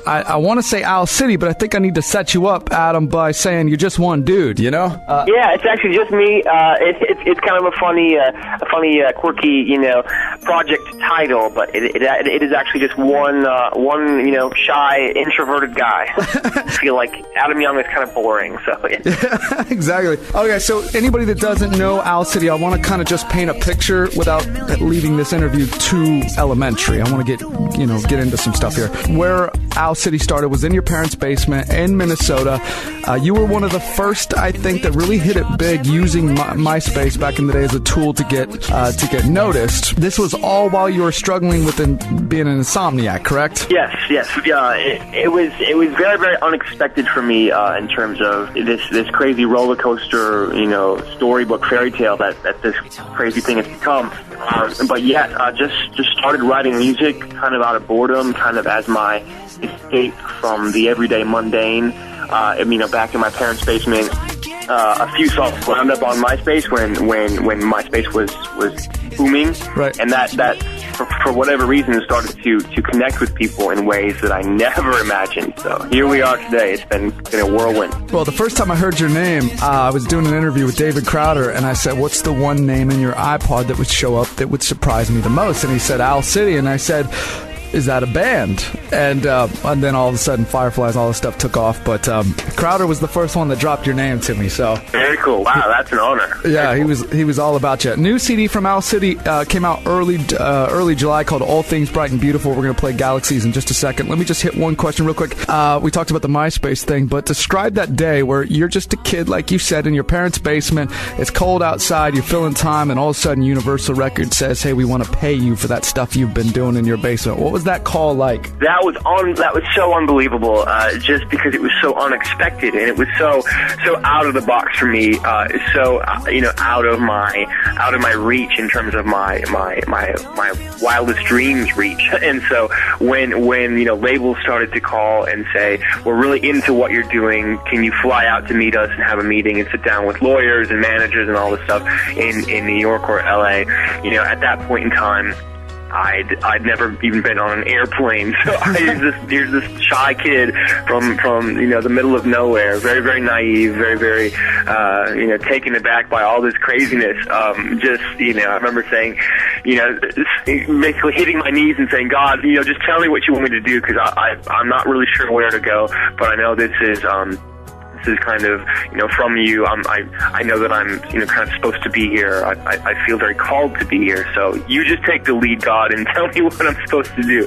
I want to say Owl City, but I think I need to set you up, Adam, by saying you're just one dude, you know? Yeah, it's actually just me. It's kind of a funny, quirky, project title, but it is actually just one, shy, introverted guy. I feel like Adam Young is kind of boring, so. Yeah. Exactly. Okay, so anybody that doesn't know Owl City, I want to kind of just paint a picture without leaving this interview too elementary. I want to get into some stuff here. Where Owl City started was in your parents' basement in Minnesota. You were one of the first, I think, that really hit it big using MySpace back in the day as a tool to get noticed. This was all while you were struggling with being an insomniac, correct? Yes. Yeah, it was very, very unexpected for me in terms of this crazy roller coaster, storybook fairy tale that this crazy thing has become. But yeah, just started writing music kind of out of boredom, kind of as my escape from the everyday mundane. Back in my parents' basement, a few songs wound up on MySpace when MySpace was booming, right? And that for whatever reason started to connect with people in ways that I never imagined. So here we are today. It's been a whirlwind. Well, the first time I heard your name, I was doing an interview with David Crowder, and I said, "What's the one name in your iPod that would show up that would surprise me the most?" And he said, "Owl City," and I said, "Is that a band?" And then all of a sudden, Fireflies, all this stuff took off. But Crowder was the first one that dropped your name to me. So very cool. Wow, that's an honor. Yeah, he was all about you. New CD from Owl City came out early July called All Things Bright and Beautiful. We're going to play Galaxies in just a second. Let me just hit one question real quick. We talked about the MySpace thing, but describe that day where you're just a kid, like you said, in your parents' basement. It's cold outside. You're filling time, and all of a sudden, Universal Records says, "Hey, we want to pay you for that stuff you've been doing in your basement." What was that call like? That was so unbelievable, just because it was so unexpected and it was so out of the box for me, so out of my reach in terms of my wildest dreams reach. And so when labels started to call and say, "We're really into what you're doing, can you fly out to meet us and have a meeting and sit down with lawyers and managers and all this stuff in New York or LA?" At that point in time, I'd never even been on an airplane, so here's this shy kid from the middle of nowhere, very, very naive, very, very taken aback by all this craziness. I remember saying, basically hitting my knees and saying, "God, just tell me what you want me to do, because I'm not really sure where to go, but I know this is kind of, from you. I know that I'm, kind of supposed to be here. I feel very called to be here. So you just take the lead, God, and tell me what I'm supposed to do."